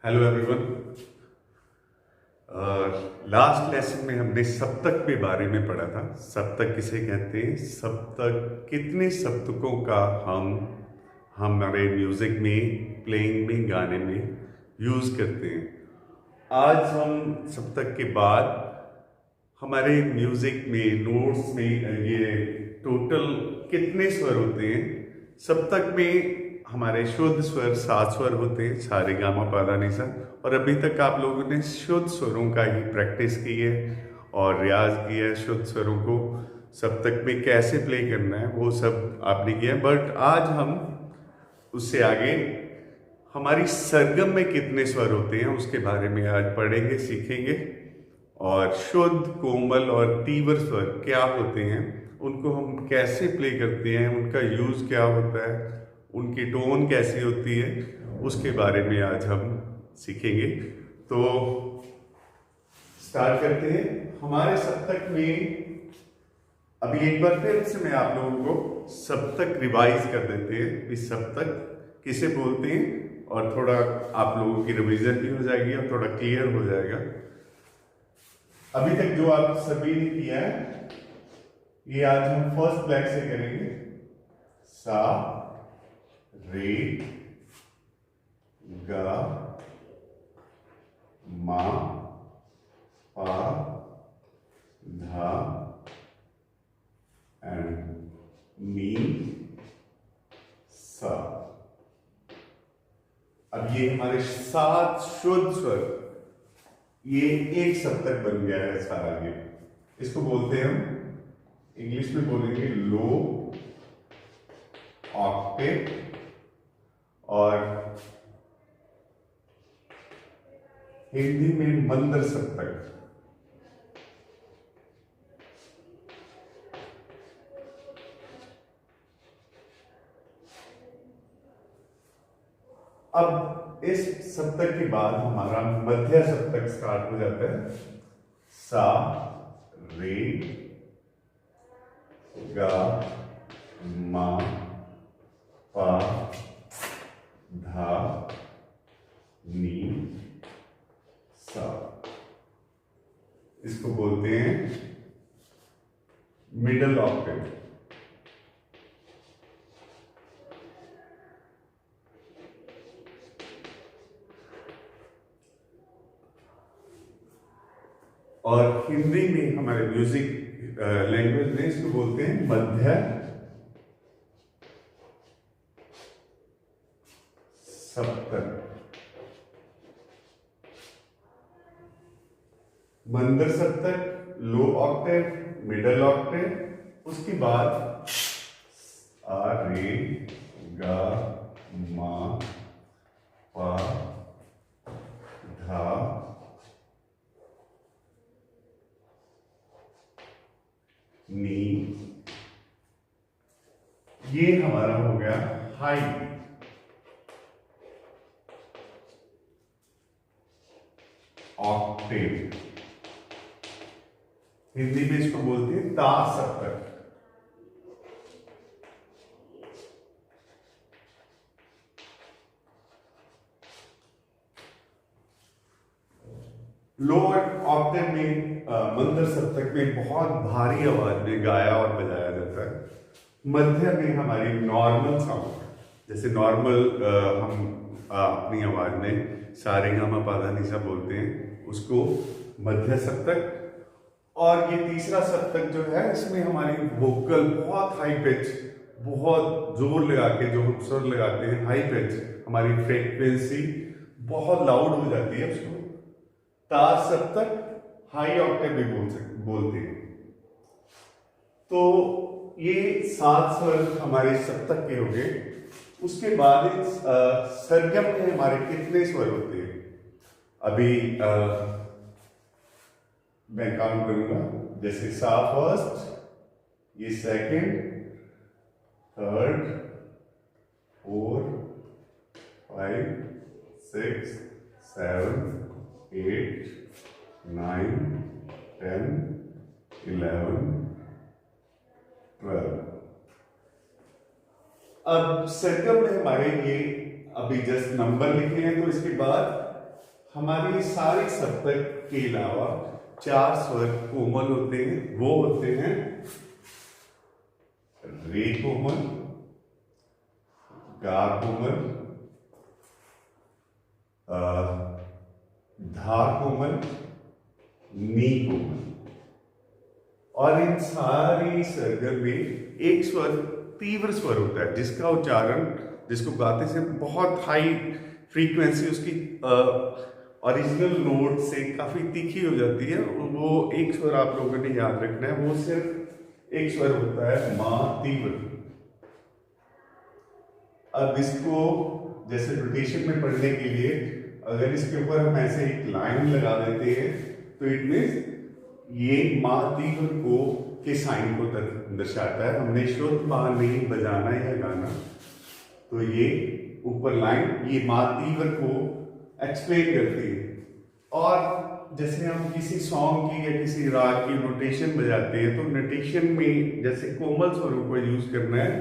Hello everyone. Last lesson में हमने सप्तक के बारे में पढ़ा था। सप्तक किसे कहते हैं? सप्तक कितने सप्तकों का हम हमारे म्यूजिक में, प्लेइंग में, गाने में यूज करते हैं। आज हम सप्तक के बाद हमारे म्यूजिक में, नोट्स में ये टोटल कितने स्वर होते हैं। सप्तक में हमारे शुद्ध स्वर 7 स्वर होते हैं, सा रे गा मा पा धा नि सा। और अभी तक आप लोगों ने शुद्ध स्वरों का ही प्रैक्टिस की है और रियाज किया है। शुद्ध स्वरों को सप्तक में कैसे प्ले करना है वो सब आपने किया है। बट आज हम उससे आगे हमारी सरगम में कितने स्वर होते हैं उसके बारे में आज पढ़ेंगे, सीखेंगे। और शुद्ध, कोमल और तीव्र स्वर क्या होते हैं, उनको हम कैसे प्ले करते हैं, उनका यूज क्या होता है, उनकी टोन कैसी होती है, उसके बारे में आज हम सीखेंगे। तो स्टार्ट करते हैं। हमारे सप्तक में अभी एक बार फिर से मैं आप लोगों को सप्तक रिवाइज कर देते हैं। इस सप्तक किसे बोलते हैं और थोड़ा आप लोगों की रिवीजन भी हो जाएगी और थोड़ा क्लियर हो जाएगा। अभी तक जो आप सभी ने किया है ये आज हम फर्स्ट ब्लैक से करेंगे। सा रे गा मा पा धा एंड नी सा। अब ये हमारे 7 शुद्ध स्वर, ये एक सप्तक बन गया है सारा। ये इसको बोलते हैं हम, इंग्लिश में बोलेंगे लो ऑक्टेव, और हिंदी में मंद्र सप्तक। अब इस सप्तक के बाद हमारा मध्य सप्तक स्टार्ट हो जाता है। सा रे गा मा पा धा नी सा। इसको बोलते हैं मिडल ऑक्टेव। और हिंदी में हमारे म्यूजिक लैंग्वेज में इसको बोलते हैं मध्य सप्तक। मंद्र सप्तक, लो ऑक्टेव, मिडल ऑक्टेव, उसके बाद आ रे गा मा पा धा नी। ये हमारा हो गया हाई ऑक्टेव। हिंदी में इसको बोलते हैं ता सप्तक। लोअर ऑक्टेव में मंद्र सप्तक में बहुत भारी आवाज में गाया और बजाया जाता है। मध्य में हमारी नॉर्मल साउंड, जैसे नॉर्मल हम अपनी आवाज में सा रे गा मा पा धा नि सा बोलते हैं, उसको मध्य सप्तक। और ये तीसरा सप्तक जो है, इसमें हमारी वोकल बहुत हाई पिच, बहुत जोर लगा के जो हम स्वर लगाते हैं, हाई पिच, हमारी फ्रीक्वेंसी बहुत लाउड हो जाती है। उसको तार सप्तक, हाई ऑक्टेव भी बोलते हैं। तो ये 7 स्वर हमारे सप्तक के हो गए। उसके बाद सरगम में हमारे कितने स्वर होते हैं? अभी मैं काउंट करूंगा। जैसे सा फर्स्ट, ये सेकंड, थर्ड, 4, 5, 6, 7, 8, 9, 10, 11, 12। अब सरगम में हमारे ये अभी जस्ट नंबर लिखे हैं, तो इसके बाद हमारी सारी सप्तक के अलावा 4 स्वर कोमल होते हैं, वो होते हैं रे कोमल, गा कोमल, धा कोमल, नी कोमल। और इन सारी सरगम में एक स्वर तीव्र स्वर होता है जिसका उच्चारण, जिसको गाते से बहुत हाई फ्रीक्वेंसी उसकी ओरिजिनल नोट से काफी तीखी हो जाती है। वो एक स्वर आप लोगों ने याद रखना है, वो सिर्फ एक स्वर होता है मा तीव्र। अब इसको जैसे रोटेशन में पढ़ने के लिए अगर इसके ऊपर हम ऐसे एक लाइन लगा देते हैं तो इट मीन्स ये मा तीव्र को के साइन को दर्शाता है। हमने शुद्ध मा नहीं बजाना या गाना, तो ये ऊपर लाइन ये मा तीव्र को एक्सप्लेन करती है। और जैसे हम किसी सॉन्ग की या किसी राग की नोटेशन बजाते हैं तो नोटेशन में जैसे कोमल स्वरों को यूज करना है,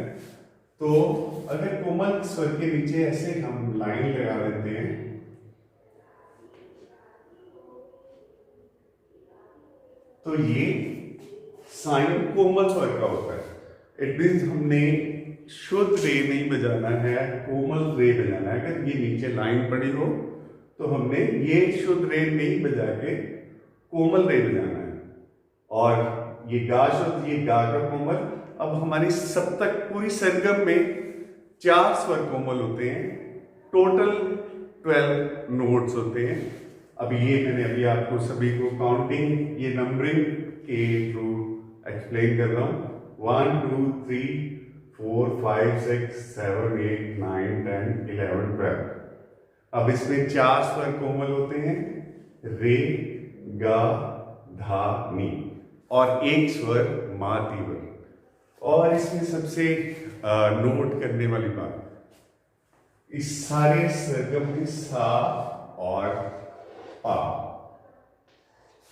तो अगर कोमल स्वर के नीचे ऐसे हम लाइन लगा देते हैं तो ये साइन कोमल स्वर का होता है। इट मीन्स हमने शुद्ध रे नहीं बजाना है, कोमल रे बजाना है। अगर ये नीचे लाइन पड़ी हो तो हमने ये शुद्ध रे नहीं बजा के कोमल रे बजाना है। और ये गा शुद्ध, ये गा का कोमल। अब हमारी सप्तक पूरी सरगम में 4 स्वर कोमल होते हैं, टोटल 12 नोट्स होते हैं। अब ये मैंने अभी आपको सभी को काउंटिंग, ये नंबरिंग के थ्रू एक्सप्लेन कर रहा हूँ। 1 2 3 4 5 6 7 8 9 10 11 12। अब इसमें 4 स्वर कोमल होते हैं, रे, गा, धा, नी, और एक स्वर मा तीव्र। और इसमें सबसे नोट करने वाली बात, इस सारे सरगम में सा और पा,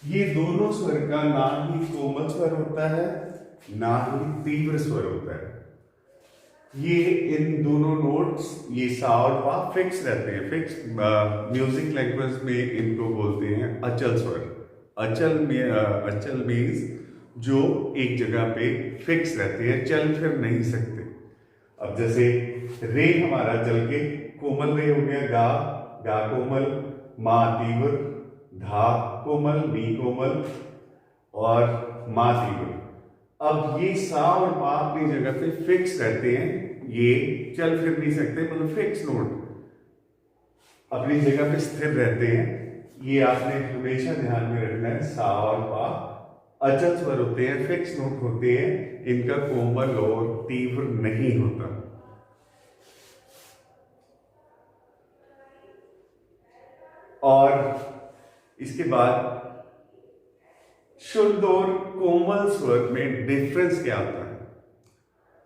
ये दोनों स्वर का ना ही कोमल स्वर होता है ना ही तीव्र स्वर होता है। ये इन दोनों नोट्स, ये सा और पा फिक्स रहते हैं। फिक्स म्यूजिक लैंग्वेज में इनको बोलते हैं अचल स्वर। अचल मीन्स जो एक जगह पे फिक्स रहते हैं, चल फिर नहीं सकते। अब जैसे रे हमारा चल के कोमल रे हो गया, गा, गा कोमल, मा तीव्र, धा कोमल, नी कोमल और मा तीव्र। अब ये सा और पा अपनी जगह पे फिक्स रहते हैं, ये चल फिर नहीं सकते, मतलब फिक्स नोट अपनी जगह पे स्थिर रहते हैं। ये आपने हमेशा ध्यान में रखना है। सा और पा अचल स्वर होते हैं, फिक्स नोट होते हैं, इनका कोमल और तीव्र नहीं होता। और इसके बाद शुद्ध और कोमल स्वर में डिफरेंस क्या होता है,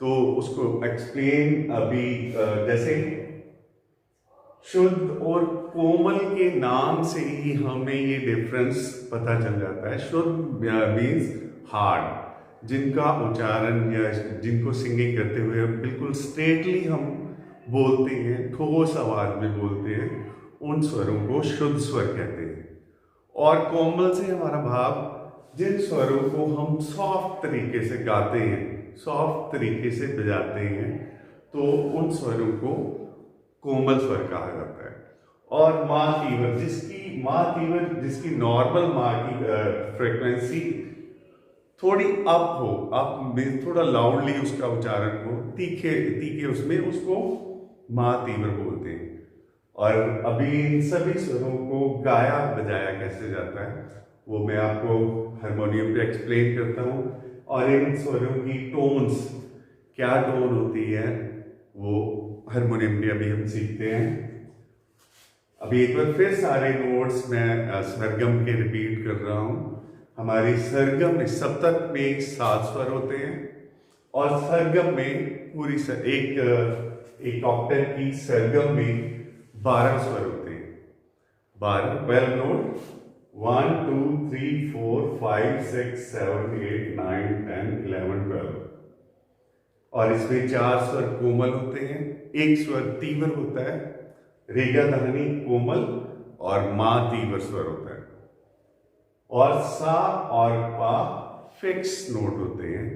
तो उसको एक्सप्लेन अभी जैसे शुद्ध और कोमल के नाम से ही हमें ये डिफरेंस पता चल जाता है। शुद्ध मीन्स हार्ड, जिनका उच्चारण या जिनको सिंगिंग करते हुए बिल्कुल स्ट्रेटली हम बोलते हैं, ठोस आवाज में बोलते हैं, उन स्वरों को शुद्ध स्वर कहते हैं। और कोमल से हमारा भाव जिन स्वरों को हम सॉफ्ट तरीके से गाते हैं, सॉफ्ट तरीके से बजाते हैं, तो उन स्वरों को कोमल स्वर कहा जाता है। और मा तीव्र, जिसकी नॉर्मल मा की फ्रीक्वेंसी थोड़ी अप हो, अप में थोड़ा लाउडली उसका उच्चारण हो, तीखे उसमें, उसको मा तीव्र बोलते हैं। और अभी इन सभी स्वरों को गाया बजाया कैसे जाता है वो मैं आपको हारमोनियम पे एक्सप्लेन करता हूँ। और इन स्वरों की टोन्स, क्या टोन होती है, वो हारमोनियम पे अभी हम सीखते हैं। अभी एक बार फिर सारे नोट्स मैं सरगम के रिपीट कर रहा हूँ। हमारी सरगम में सप्तक में 7 स्वर होते हैं और सरगम में पूरी एक ऑक्टेव की सरगम में 12 स्वर होते हैं। 12 नोट, 1 2 3 4 5 6 7 8 9 10 11 12। और इसमें 4 स्वर कोमल होते हैं, एक स्वर तीव्र होता है, रेगा धानी कोमल और मा तीव्र स्वर होता है, और सा और पा फिक्स नोट होते हैं,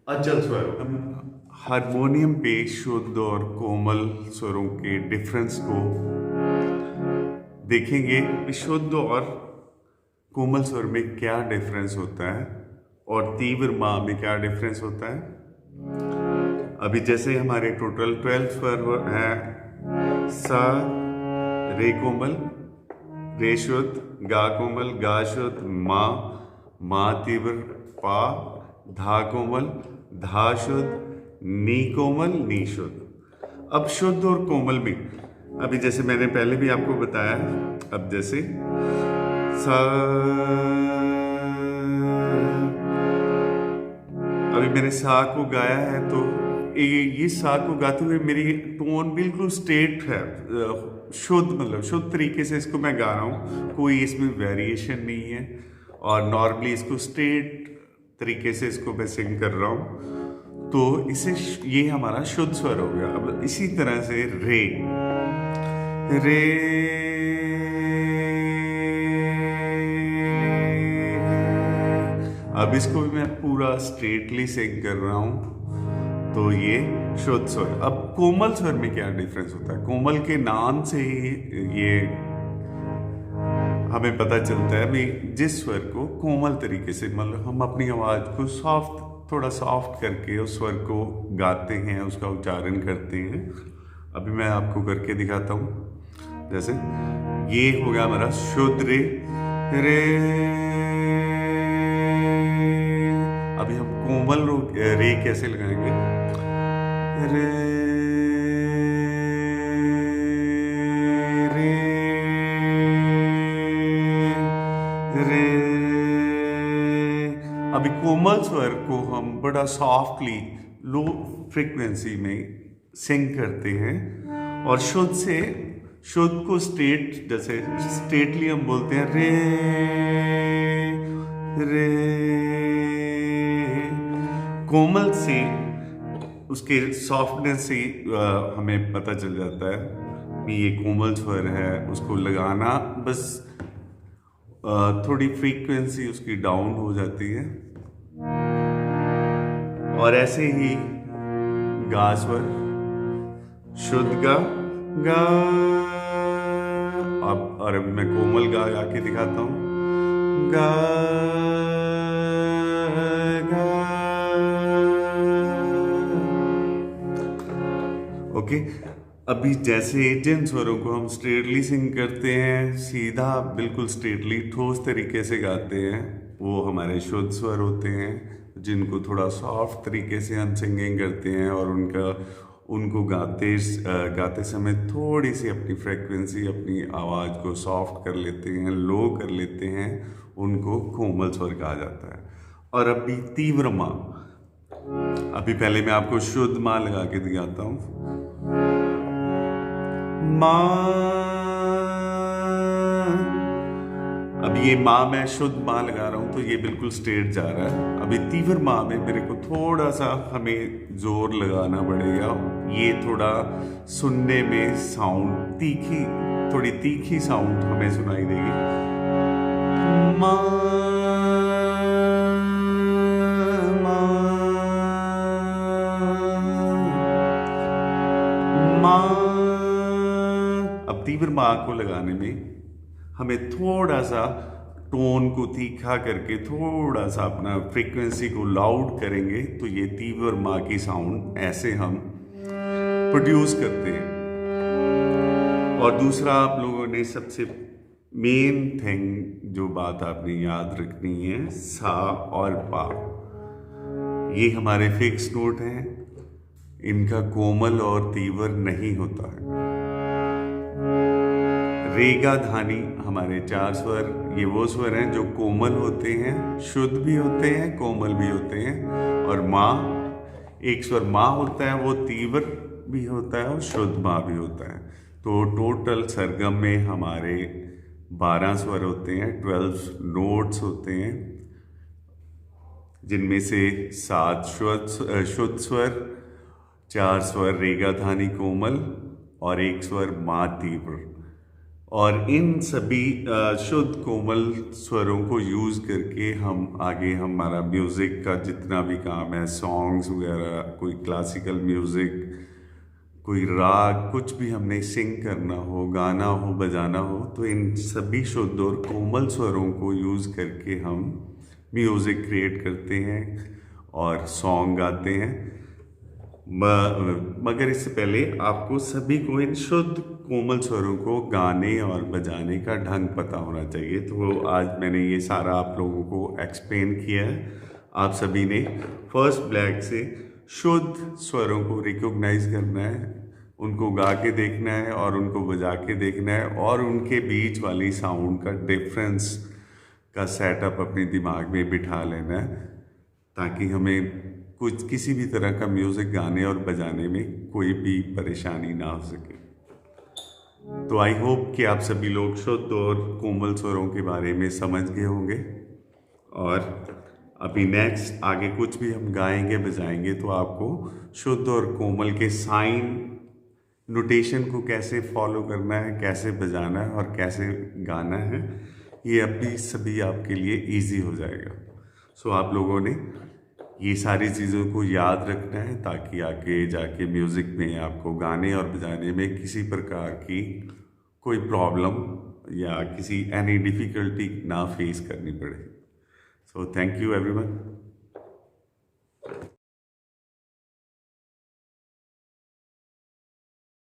अचल स्वर होते हैं। हारमोनियम पे शुद्ध और कोमल स्वरों के डिफरेंस को देखेंगे। शुद्ध और कोमल स्वर में क्या डिफरेंस होता है और तीव्र मा में क्या डिफरेंस होता है। अभी जैसे हमारे टोटल 12 स्वर हैं, सा, रे कोमल, रे शुद्ध, गा कोमल, गा शुद्ध, मा तीव्र, पा, धा कोमल, धा शुद्ध, नी कोमल, नी शुद्ध। अब शुद्ध और कोमल में, अभी जैसे मैंने पहले भी आपको बताया, अब जैसे सा, अभी मैंने सा को गाया है तो ये सा को गाते हुए मेरी टोन बिल्कुल स्ट्रेट है, शुद्ध, मतलब शुद्ध तरीके से इसको मैं गा रहा हूँ, कोई इसमें वेरिएशन नहीं है, और नॉर्मली इसको स्ट्रेट तरीके से इसको मैं सिंग कर रहा हूँ, तो इसे ये हमारा शुद्ध स्वर हो गया। अब इसी तरह से रे, रे, अब इसको भी मैं पूरा स्ट्रेटली सिंग कर रहा हूँ, तो ये शुद्ध स्वर। अब कोमल स्वर में क्या डिफरेंस होता है, कोमल के नाम से ही ये हमें पता चलता है भी जिस स्वर को कोमल तरीके से, मतलब हम अपनी आवाज़ को सॉफ्ट, थोड़ा सॉफ्ट करके उस स्वर को गाते हैं, उसका उच्चारण करते हैं। अभी मैं आपको करके दिखाता हूँ। जैसे ये हो गया हमारा शुद्ध रे, रे। अभी हम कोमल रे कैसे लगाएंगे, रे, रे, रे। अभी कोमल स्वर को हम बड़ा सॉफ्टली लो फ्रीक्वेंसी में सिंग करते हैं, और शुद्ध से, शुद्ध को स्ट्रेट, जैसे स्ट्रेटली हम बोलते हैं रे, रे। कोमल से, उसके सॉफ्टनेस से हमें पता चल जाता है कि ये कोमल स्वर है। उसको लगाना बस थोड़ी फ्रीक्वेंसी उसकी डाउन हो जाती है, और ऐसे ही गा स्वर, शुद्ध गा, गा। अब और मैं कोमल गा गा के दिखाता हूँ, गा, गा। ओके, अभी जैसे जिन स्वरों को हम स्ट्रेटली सिंग करते हैं, सीधा बिल्कुल स्ट्रेटली ठोस तरीके से गाते हैं, वो हमारे शुद्ध स्वर होते हैं। जिनको थोड़ा सॉफ्ट तरीके से हम सिंगिंग करते हैं और उनको गाते समय थोड़ी सी अपनी फ्रीक्वेंसी, अपनी आवाज़ को सॉफ्ट कर लेते हैं, लो कर लेते हैं, उनको कोमल स्वर कहा जाता है। और अभी तीव्र माँ, अभी पहले मैं आपको शुद्ध माँ लगा के दिखाता हूँ। माँ, अब ये माँ, मैं शुद्ध माँ लगा रहा हूँ तो ये बिल्कुल स्ट्रेट जा रहा है। अभी तीव्र माँ में मेरे को थोड़ा सा हमें जोर लगाना पड़ेगा, ये थोड़ा सुनने में साउंड तीखी, थोड़ी तीखी साउंड हमें सुनाई देगी। माँ, माँ। अब तीव्र माँ को लगाने में हमें थोड़ा सा टोन को तीखा करके, थोड़ा सा अपना फ्रीक्वेंसी को लाउड करेंगे, तो ये तीव्र माँ की साउंड ऐसे हम प्रोड्यूस करते हैं। और दूसरा, आप लोगों ने सबसे मेन थिंग जो बात आपने याद रखनी है, सा और पा, ये हमारे फिक्स नोट हैं, इनका कोमल और तीव्र नहीं होता है। रेगा धानी हमारे 4 स्वर, ये वो स्वर हैं जो कोमल होते हैं, शुद्ध भी होते हैं, कोमल भी होते हैं। और माँ, एक स्वर माँ होता है, वो तीव्र भी होता है और शुद्ध माँ भी होता है। तो टोटल सरगम में हमारे 12 स्वर होते हैं, 12 नोट्स होते हैं, जिनमें से 7 शुद्ध स्वर, 4 स्वर रेगा धानी कोमल और 1 स्वर माँ तीव्र। और इन सभी शुद्ध कोमल स्वरों को यूज़ करके हम आगे हमारा म्यूज़िक का जितना भी काम है, सॉन्ग्स वगैरह, कोई क्लासिकल म्यूज़िक, कोई राग, कुछ भी हमने सिंग करना हो, गाना हो, बजाना हो, तो इन सभी शुद्ध और कोमल स्वरों को यूज़ करके हम म्यूज़िक क्रिएट करते हैं और सॉन्ग गाते हैं। मगर इससे पहले आपको सभी को इन शुद्ध कोमल स्वरों को गाने और बजाने का ढंग पता होना चाहिए। तो आज मैंने ये सारा आप लोगों को एक्सप्लेन किया है। आप सभी ने फर्स्ट ब्लैक से शुद्ध स्वरों को रिकॉग्नाइज करना है, उनको गा के देखना है और उनको बजा के देखना है, और उनके बीच वाली साउंड का डिफरेंस का सेटअप अपने दिमाग में बिठा लेना है, ताकि हमें किसी भी तरह का म्यूज़िक गाने और बजाने में कोई भी परेशानी ना हो सके। तो आई होप कि आप सभी लोग शुद्ध और कोमल स्वरों के बारे में समझ गए होंगे, और अभी नेक्स्ट आगे कुछ भी हम गाएंगे बजाएंगे तो आपको शुद्ध और कोमल के साइन नोटेशन को कैसे फॉलो करना है, कैसे बजाना है और कैसे गाना है, ये अभी सभी आपके लिए इजी हो जाएगा। सो आप लोगों ने ये सारी चीज़ों को याद रखना है, ताकि आगे जाके म्यूज़िक में आपको गाने और बजाने में किसी प्रकार की कोई प्रॉब्लम या किसी एनी डिफ़िकल्टी ना फेस करनी पड़े। So thank you everyone.